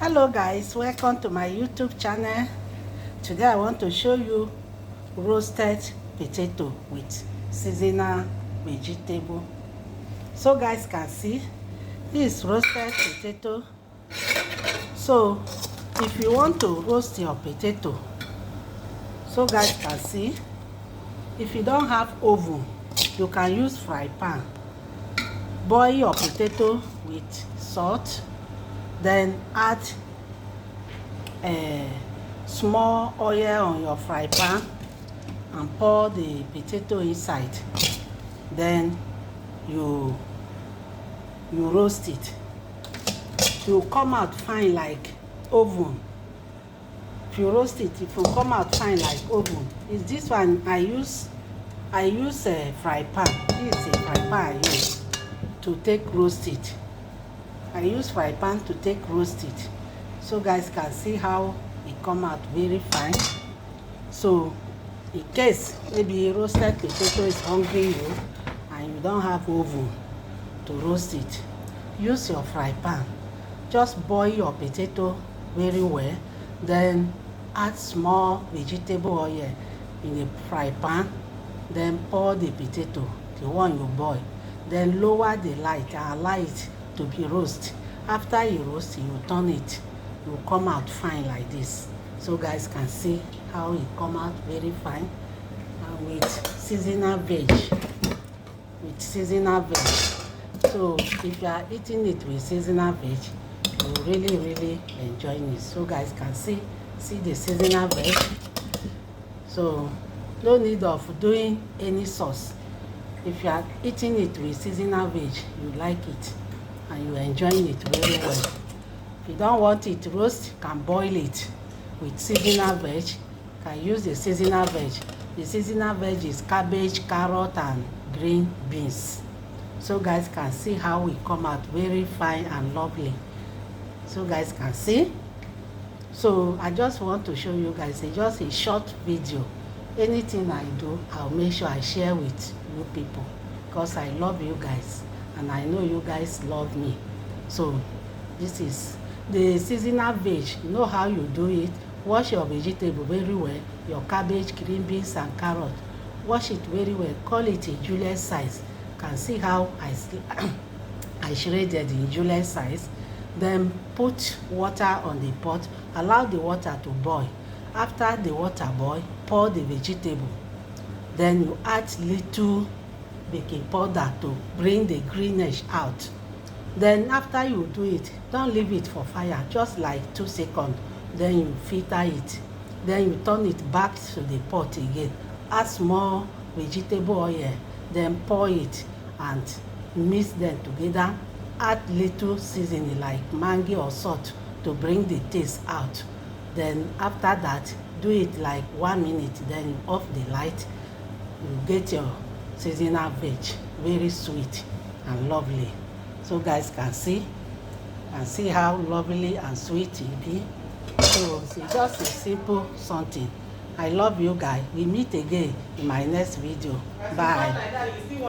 Hello guys, welcome to my YouTube channel. Today I want to show you roasted potato with seasonal vegetable. So guys can see this roasted potato. So if you want to roast your potato, so guys can see, if you don't have oven, you can use fry pan. Boil your potato with salt, then add small oil on your fry pan and pour the potato inside. Then you roast it. It will come out fine like oven. If you roast it, it will come out fine like oven. Is this one I use a fry pan. This is a fry pan I use to take roast it. I use fry pan to take roast it. So guys can see how it come out very fine. So in case maybe roasted potato is hungry you and you don't have oven to roast it, use your fry pan. Just boil your potato very well, then add small vegetable oil in the fry pan, then pour the potato, the one you boil, then lower the light and allow it to be roast. After you roast, you turn it, it will come out fine like this. So guys can see how it come out very fine, and with seasonal veg. So if you are eating it with seasonal veg, you will really enjoy it. So guys can see the seasonal veg. So no need of doing any sauce. If you are eating it with seasonal veg, you like it and you enjoying it very well. If you don't want it roast, you can boil it with seasonal veg. You can use the seasonal veg. The seasonal veg is cabbage, carrot and green beans. So guys can see how it come out very fine and lovely. So guys can see. So I just want to show you guys just a short video. Anything I do, I'll make sure I share with you people, because I love you guys and I know you guys love me. So this is the seasonal veg. You know how you do it. Wash your vegetable very well, your cabbage, green beans and carrot. Wash it very well. Call it a Julius size. You can see how I shredded in Julius size. Then put water on the pot. Allow the water to boil. After the water boil, pour the vegetable. Then you add little baking powder to bring the greenish out. Then after you do it, don't leave it for fire, just like 2 seconds. Then you filter it. Then you turn it back to the pot again. Add small vegetable oil. Then pour it and mix them together. Add little seasoning like Maggi or salt to bring the taste out. Then after that, do it like 1 minute. Then you off the light. You get your seasonal veg, very sweet and lovely. So guys can see how lovely and sweet it be. So it's just a simple something. I love you guys. We meet again in my next video. Bye.